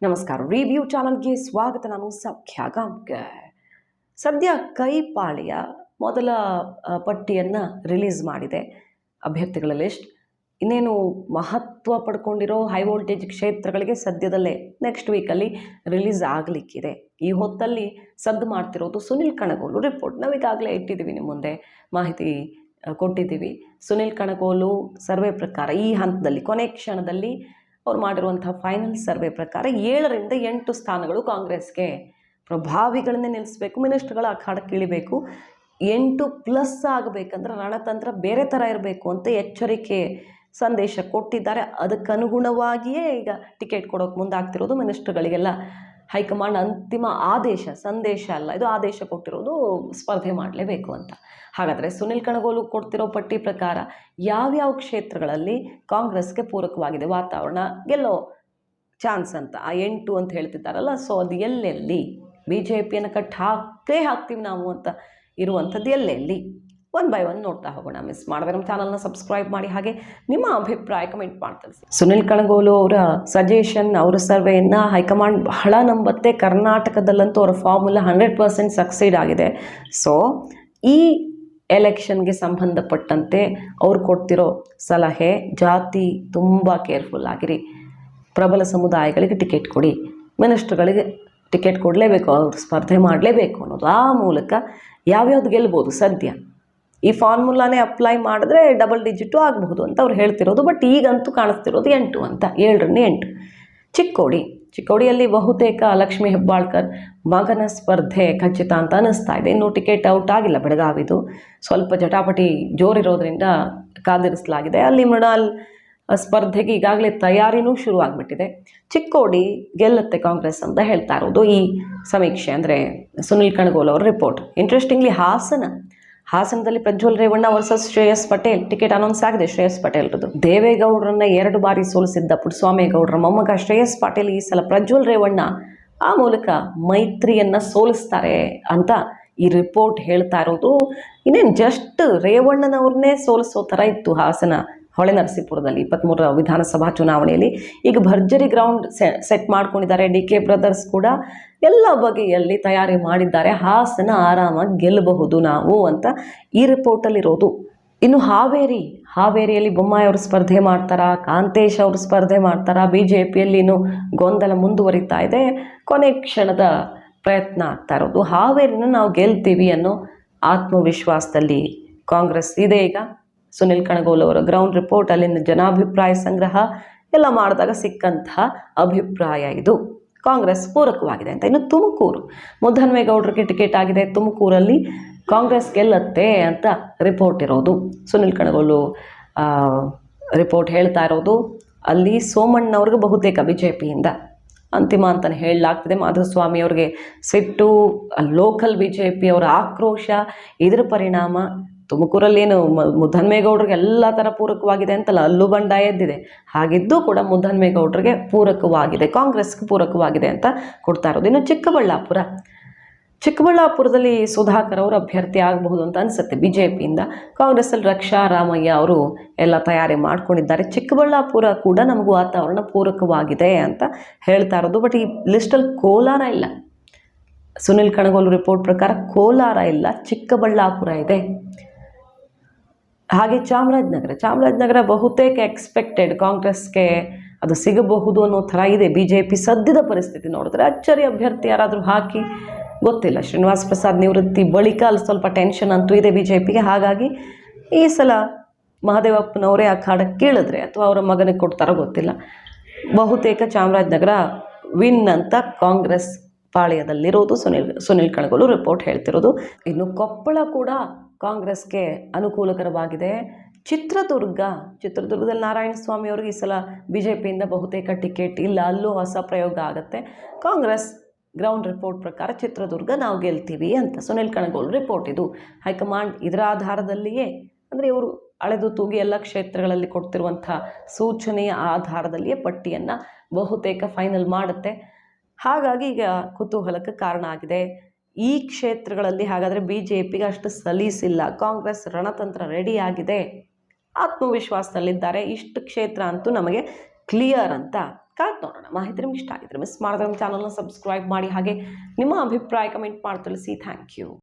ನಮಸ್ಕಾರ. ರಿವ್ಯೂ ಚಾನಲ್ಗೆ ಸ್ವಾಗತ. ನಾನು ಸೌಖ್ಯ ಗಾಂವ್ಕರ್. ಸದ್ಯ ಕೈಪಾಳ್ಯ ಮೊದಲ ಪಟ್ಟಿಯನ್ನು ರಿಲೀಸ್ ಮಾಡಿದೆ, ಅಭ್ಯರ್ಥಿಗಳ ಲಿಸ್ಟ್. ಇನ್ನೇನು ಮಹತ್ವ ಪಡ್ಕೊಂಡಿರೋ ಹೈ ವೋಲ್ಟೇಜ್ ಕ್ಷೇತ್ರಗಳಿಗೆ ಸದ್ಯದಲ್ಲೇ ನೆಕ್ಸ್ಟ್ ವೀಕಲ್ಲಿ ರಿಲೀಸ್ ಆಗಲಿಕ್ಕಿದೆ. ಈ ಹೊತ್ತಲ್ಲಿ ಸದ್ದು ಮಾಡ್ತಿರೋದು ಸುನಿಲ್ ಕಣಗೋಲು ರಿಪೋರ್ಟ್. ನಾವೀಗಾಗಲೇ ಇಟ್ಟಿದ್ದೀವಿ, ನಿಮ್ಮ ಮುಂದೆ ಮಾಹಿತಿ ಕೊಟ್ಟಿದ್ದೀವಿ. ಸುನಿಲ್ ಕಣಗೋಲು ಸರ್ವೆ ಪ್ರಕಾರ ಈ ಹಂತದಲ್ಲಿ ಕೊನೆ ಕ್ಷಣದಲ್ಲಿ ಅವ್ರು ಮಾಡಿರುವಂಥ ಫೈನಲ್ ಸರ್ವೆ ಪ್ರಕಾರ 7ರಿಂದ 8 ಸ್ಥಾನಗಳು ಕಾಂಗ್ರೆಸ್ಗೆ. ಪ್ರಭಾವಿಗಳನ್ನೇ ನಿಲ್ಲಿಸಬೇಕು, ಮಿನಿಸ್ಟ್ರುಗಳ ಅಖಾಡಕ್ಕೆ ಇಳಿಬೇಕು. 8+ ಆಗಬೇಕಂದ್ರೆ ರಣತಂತ್ರ ಬೇರೆ ಥರ ಇರಬೇಕು ಅಂತ ಎಚ್ಚರಿಕೆ ಸಂದೇಶ ಕೊಟ್ಟಿದ್ದಾರೆ. ಅದಕ್ಕನುಗುಣವಾಗಿಯೇ ಈಗ ಟಿಕೆಟ್ ಕೊಡೋಕೆ ಮುಂದಾಗ್ತಿರೋದು. ಮಿನಿಸ್ಟ್ರುಗಳಿಗೆಲ್ಲ ಹೈಕಮಾಂಡ್ ಅಂತಿಮ ಆದೇಶ, ಸಂದೇಶ ಅಲ್ಲ ಇದು, ಆದೇಶ ಕೊಟ್ಟಿರೋದು ಸ್ಪರ್ಧೆ ಮಾಡಲೇಬೇಕು ಅಂತ. ಹಾಗಾದರೆ ಸುನಿಲ್ ಕಣಗೋಲು ಕೊಡ್ತಿರೋ ಪಟ್ಟಿ ಪ್ರಕಾರ ಯಾವ್ಯಾವ ಕ್ಷೇತ್ರಗಳಲ್ಲಿ ಕಾಂಗ್ರೆಸ್ಗೆ ಪೂರಕವಾಗಿದೆ ವಾತಾವರಣ, ಗೆಲ್ಲೋ ಚಾನ್ಸ್ ಅಂತ ಆ 8 ಅಂತ ಹೇಳ್ತಿದ್ದಾರಲ್ಲ, ಸೊ ಅದು ಎಲ್ಲೆಲ್ಲಿ BJPಯನ್ನು ಹಾಕ್ತೀವಿ ನಾವು ಅಂತ ಇರುವಂಥದ್ದು ಎಲ್ಲೆಲ್ಲಿ, 1 by 1 ನೋಡ್ತಾ ಹೋಗೋಣ. ಮಿಸ್ ಮಾಡಿದ್ರೆ ನಮ್ಮ ಚಾನಲ್ನ ಸಬ್ಸ್ಕ್ರೈಬ್ ಮಾಡಿ, ಹಾಗೆ ನಿಮ್ಮ ಅಭಿಪ್ರಾಯ ಕಮೆಂಟ್ ಮಾಡಿ ತಿಳಿಸಿ. ಸುನಿಲ್ ಕಣಗೋಲು ಅವರ ಸಜೆಷನ್, ಅವರ ಸರ್ವೆಯನ್ನು ಹೈಕಮಾಂಡ್ ಬಹಳ ನಂಬತ್ತೆ. ಕರ್ನಾಟಕದಲ್ಲಂತೂ ಅವರ ಫಾರ್ಮುಲಾ 100% ಸಕ್ಸೀಡ್ ಆಗಿದೆ. ಸೊ ಈ ಎಲೆಕ್ಷನ್ಗೆ ಸಂಬಂಧಪಟ್ಟಂತೆ ಅವ್ರು ಕೊಡ್ತಿರೋ ಸಲಹೆ, ಜಾತಿ ತುಂಬ ಕೇರ್ಫುಲ್ ಆಗಿರಿ, ಪ್ರಬಲ ಸಮುದಾಯಗಳಿಗೆ ಟಿಕೆಟ್ ಕೊಡಿ, ಮಿನಿಸ್ಟ್ರುಗಳಿಗೆ ಟಿಕೆಟ್ ಕೊಡಲೇಬೇಕು, ಅವ್ರು ಸ್ಪರ್ಧೆ ಮಾಡಲೇಬೇಕು ಅನ್ನೋದು. ಆ ಮೂಲಕ ಯಾವ್ಯಾವ್ದು ಗೆಲ್ಬೋದು ಸದ್ಯ ಈ ಫಾರ್ಮುಲಾನೇ ಅಪ್ಲೈ ಮಾಡಿದ್ರೆ ಡಬಲ್ ಡಿಜಿಟು ಆಗಬಹುದು ಅಂತ ಅವ್ರು ಹೇಳ್ತಿರೋದು. ಬಟ್ ಈಗಂತೂ ಕಾಣಿಸ್ತಿರೋದು 8 ಅಂತ, 7ರಿಂದ 8. ಚಿಕ್ಕೋಡಿಯಲ್ಲಿ ಬಹುತೇಕ ಲಕ್ಷ್ಮೀ ಹೆಬ್ಬಾಳ್ಕರ್ ಮಗನ ಸ್ಪರ್ಧೆ ಖಚಿತ ಅಂತ ಅನ್ನಿಸ್ತಾ ಇದೆ. ಇನ್ನೂ ಟಿಕೆಟ್ ಔಟ್ ಆಗಿಲ್ಲ. ಬೆಳಗಾವಿದು ಸ್ವಲ್ಪ ಜಟಾಪಟಿ ಜೋರಿರೋದ್ರಿಂದ ಕಾದಿರಿಸಲಾಗಿದೆ. ಅಲ್ಲಿ ಮೃಣಾಲ್ ಸ್ಪರ್ಧೆಗೆ ಈಗಾಗಲೇ ತಯಾರಿನೂ ಶುರುವಾಗ್ಬಿಟ್ಟಿದೆ. ಚಿಕ್ಕೋಡಿ ಗೆಲ್ಲುತ್ತೆ ಕಾಂಗ್ರೆಸ್ ಅಂತ ಹೇಳ್ತಾ ಇರೋದು ಈ ಸಮೀಕ್ಷೆ, ಅಂದರೆ ಸುನಿಲ್ ಕಣಗೋಲು ಅವರ ರಿಪೋರ್ಟ್. ಇಂಟ್ರೆಸ್ಟಿಂಗ್ಲಿ ಹಾಸನದಲ್ಲಿ Prajwal Revanna versus Shreyas Patel ticket announce ಆಗಿದೆ. ಶ್ರೇಯಸ್ ಪಟೇಲ್ರದ್ದು. ದೇವೇಗೌಡರನ್ನ 2 ಬಾರಿ ಸೋಲಿಸಿದ್ದ ಪುಟ್ಟಸ್ವಾಮೇಗೌಡರ ಮೊಮ್ಮಗ ಶ್ರೇಯಸ್ ಪಟೇಲ್ ಈ ಸಲ ಪ್ರಜ್ವಲ್ ರೇವಣ್ಣ ಆ ಮೂಲಕ ಮೈತ್ರಿಯನ್ನು ಸೋಲಿಸ್ತಾರೆ ಅಂತ ಈ ರಿಪೋರ್ಟ್ ಹೇಳ್ತಾ ಇರೋದು. ಇನ್ನೇನು ಜಸ್ಟ್ ರೇವಣ್ಣನವ್ರನ್ನೇ ಸೋಲಿಸೋ ಥರ ಇತ್ತು ಹಾಸನ ಹೊಳೆನರಸೀಪುರದಲ್ಲಿ 23ರ ವಿಧಾನಸಭಾ ಚುನಾವಣೆಯಲ್ಲಿ. ಈಗ ಭರ್ಜರಿ ಗ್ರೌಂಡ್ ಸೆಟ್ ಮಾಡ್ಕೊಂಡಿದ್ದಾರೆ. DK ಬ್ರದರ್ಸ್ ಕೂಡ ಎಲ್ಲ ಬಗೆಯಲ್ಲಿ ತಯಾರಿ ಮಾಡಿದ್ದಾರೆ. ಹಾಸನ ಆರಾಮಾಗಿ ಗೆಲ್ಲಬಹುದು ನಾವು ಅಂತ ಈ ರಿಪೋರ್ಟಲ್ಲಿರೋದು. ಇನ್ನು ಹಾವೇರಿಯಲ್ಲಿ ಬೊಮ್ಮಾಯಿ ಅವರು ಸ್ಪರ್ಧೆ ಮಾಡ್ತಾರಾ, ಕಾಂತೇಶ್ ಅವರು ಸ್ಪರ್ಧೆ ಮಾಡ್ತಾರಾ, BJPಯಲ್ಲಿ ಇನ್ನೂ ಗೊಂದಲ ಮುಂದುವರಿತಾ ಇದೆ. ಕೊನೆ ಕ್ಷಣದ ಪ್ರಯತ್ನ ಆಗ್ತಾ ಇರೋದು. ಹಾವೇರಿನ ನಾವು ಗೆಲ್ತೀವಿ ಅನ್ನೋ ಆತ್ಮವಿಶ್ವಾಸದಲ್ಲಿ ಕಾಂಗ್ರೆಸ್ ಇದೆ. ಈಗ ಸುನಿಲ್ ಕಣಗೋಲು ಅವರ ಗ್ರೌಂಡ್ ರಿಪೋರ್ಟ್, ಅಲ್ಲಿನ ಜನಾಭಿಪ್ರಾಯ ಸಂಗ್ರಹ ಎಲ್ಲ ಮಾಡಿದಾಗ ಸಿಕ್ಕಂತಹ ಅಭಿಪ್ರಾಯ ಇದು. ಕಾಂಗ್ರೆಸ್ ಪೂರಕವಾಗಿದೆ ಅಂತ. ಇನ್ನು ತುಮಕೂರು, ಮುದ್ದಹನುಮೇಗೌಡರಿಗೆ ಟಿಕೆಟ್ ಆಗಿದೆ. ತುಮಕೂರಲ್ಲಿ ಕಾಂಗ್ರೆಸ್ ಗೆಲ್ಲತ್ತೆ ಅಂತ ರಿಪೋರ್ಟ್ ಇರೋದು. ಸುನಿಲ್ ಕಣಗೋಲು ರಿಪೋರ್ಟ್ ಹೇಳ್ತಾ ಇರೋದು. ಅಲ್ಲಿ ಸೋಮಣ್ಣವ್ರಿಗೆ ಬಹುತೇಕ BJPಯಿಂದ ಅಂತಿಮ ಅಂತಲೇ ಹೇಳಲಾಗ್ತಿದೆ. ಮಾಧುಸ್ವಾಮಿ ಅವ್ರಿಗೆ ಸಿಟ್ಟು, ಲೋಕಲ್ BJP ಅವರ ಆಕ್ರೋಶ, ಇದರ ಪರಿಣಾಮ ತುಮಕೂರಲ್ಲೇನು ಮುದ್ದಹನುಮೇಗೌಡರಿಗೆ ಎಲ್ಲ ಥರ ಪೂರಕವಾಗಿದೆ ಅಂತಲ್ಲ, ಅಲ್ಲೂ ಬಂಡಾಯ ಎದ್ದಿದೆ. ಹಾಗಿದ್ದು ಕೂಡ ಮುದ್ದಹನುಮೇಗೌಡರಿಗೆ ಪೂರಕವಾಗಿದೆ, ಕಾಂಗ್ರೆಸ್ಗೆ ಪೂರಕವಾಗಿದೆ ಅಂತ ಕೊಡ್ತಾ ಇರೋದು. ಇನ್ನು ಚಿಕ್ಕಬಳ್ಳಾಪುರದಲ್ಲಿ ಸುಧಾಕರ್ ಅವರು ಅಭ್ಯರ್ಥಿ ಆಗಬಹುದು ಅಂತ ಅನಿಸುತ್ತೆ BJPಯಿಂದ. ಕಾಂಗ್ರೆಸ್ಸಲ್ಲಿ ರಕ್ಷಾ ರಾಮಯ್ಯ ಅವರು ಎಲ್ಲ ತಯಾರಿ ಮಾಡ್ಕೊಂಡಿದ್ದಾರೆ. ಚಿಕ್ಕಬಳ್ಳಾಪುರ ಕೂಡ ನಮಗೂ ವಾತಾವರಣ ಪೂರಕವಾಗಿದೆ ಅಂತ ಹೇಳ್ತಾ ಇರೋದು. ಬಟ್ ಈ ಲಿಸ್ಟಲ್ಲಿ ಕೋಲಾರ ಇಲ್ಲ. ಸುನಿಲ್ ಕಣಗೋಲು ರಿಪೋರ್ಟ್ ಪ್ರಕಾರ ಕೋಲಾರ ಇಲ್ಲ, ಚಿಕ್ಕಬಳ್ಳಾಪುರ ಇದೆ. ಹಾಗೆ ಚಾಮರಾಜನಗರ ಬಹುತೇಕ ಎಕ್ಸ್ಪೆಕ್ಟೆಡ್ ಕಾಂಗ್ರೆಸ್ಗೆ ಅದು ಸಿಗಬಹುದು ಅನ್ನೋ ಥರ ಇದೆ. BJP ಸದ್ಯದ ಪರಿಸ್ಥಿತಿ ನೋಡಿದ್ರೆ ಅಚ್ಚರಿ ಅಭ್ಯರ್ಥಿ ಯಾರಾದರೂ ಹಾಕಿ ಗೊತ್ತಿಲ್ಲ. ಶ್ರೀನಿವಾಸ್ ಪ್ರಸಾದ್ ನಿವೃತ್ತಿ ಬಳಿಕ ಅಲ್ಲಿ ಸ್ವಲ್ಪ ಟೆನ್ಷನ್ ಅಂತೂ ಇದೆ BJPಗೆ. ಹಾಗಾಗಿ ಈ ಸಲ ಮಹದೇವಪ್ಪನವರೇ ಅಖಾಡಕ್ಕೆ ಕೀಳಿದ್ರೆ ಅಥವಾ ಅವರ ಮಗನಿಗೆ ಕೊಡ್ತಾರೋ ಗೊತ್ತಿಲ್ಲ. ಬಹುತೇಕ ಚಾಮರಾಜನಗರ ವಿನ್ ಅಂತ ಕಾಂಗ್ರೆಸ್ ಪಾಳ್ಯದಲ್ಲಿರೋದು ಸುನಿಲ್ ಕಣಗೋಲು ರಿಪೋರ್ಟ್ ಹೇಳ್ತಿರೋದು. ಇನ್ನು ಕೊಪ್ಪಳ ಕೂಡ ಕಾಂಗ್ರೆಸ್ಗೆ ಅನುಕೂಲಕರವಾಗಿದೆ. ಚಿತ್ರದುರ್ಗದಲ್ಲಿ ನಾರಾಯಣಸ್ವಾಮಿ ಅವ್ರಿಗೆ ಈ ಸಲ BJPಯಿಂದ ಬಹುತೇಕ ಟಿಕೆಟ್ ಇಲ್ಲ, ಅಲ್ಲೂ ಹೊಸ ಪ್ರಯೋಗ ಆಗುತ್ತೆ. ಕಾಂಗ್ರೆಸ್ ಗ್ರೌಂಡ್ ರಿಪೋರ್ಟ್ ಪ್ರಕಾರ ಚಿತ್ರದುರ್ಗ ನಾವು ಗೆಲ್ತೀವಿ ಅಂತ ಸುನಿಲ್ ಕಣಗೋಲು ರಿಪೋರ್ಟ್ ಇದು. ಹೈಕಮಾಂಡ್ ಇದರ ಆಧಾರದಲ್ಲಿಯೇ, ಅಂದರೆ ಇವರು ಅಳೆದು ತೂಗಿ ಎಲ್ಲ ಕ್ಷೇತ್ರಗಳಲ್ಲಿ ಕೊಡ್ತಿರುವಂಥ ಸೂಚನೆಯ ಆಧಾರದಲ್ಲಿಯೇ ಪಟ್ಟಿಯನ್ನು ಬಹುತೇಕ ಫೈನಲ್ ಮಾಡುತ್ತೆ. ಹಾಗಾಗಿ ಈಗ ಕುತೂಹಲಕ್ಕೆ ಕಾರಣ ಆಗಿದೆ. ಈ ಕ್ಷೇತ್ರಗಳಲ್ಲಿ ಹಾಗಾದರೆ BJPಗೆ ಅಷ್ಟು ಸಲೀಸಿಲ್ಲ. ಕಾಂಗ್ರೆಸ್ ರಣತಂತ್ರ ರೆಡಿ ಆಗಿದೆ, ಆತ್ಮವಿಶ್ವಾಸದಲ್ಲಿದ್ದಾರೆ. ಇಷ್ಟು ಕ್ಷೇತ್ರ ಅಂತೂ ನಮಗೆ ಕ್ಲಿಯರ್ ಅಂತ ಕಾದ್ ನೋಡೋಣ. ಮಾಹಿತಿ ನಿಮ್ಗೆ ಇಷ್ಟ ಆಗಿದ್ರೆ ಮಿಸ್ ಮಾಡಿದ್ರೆ ನಮ್ಮ ಚಾನಲ್ನ ಸಬ್ಸ್ಕ್ರೈಬ್ ಮಾಡಿ, ಹಾಗೆ ನಿಮ್ಮ ಅಭಿಪ್ರಾಯ ಕಮೆಂಟ್ ಮಾಡಿ ತಿಳಿಸಿ. Thank you.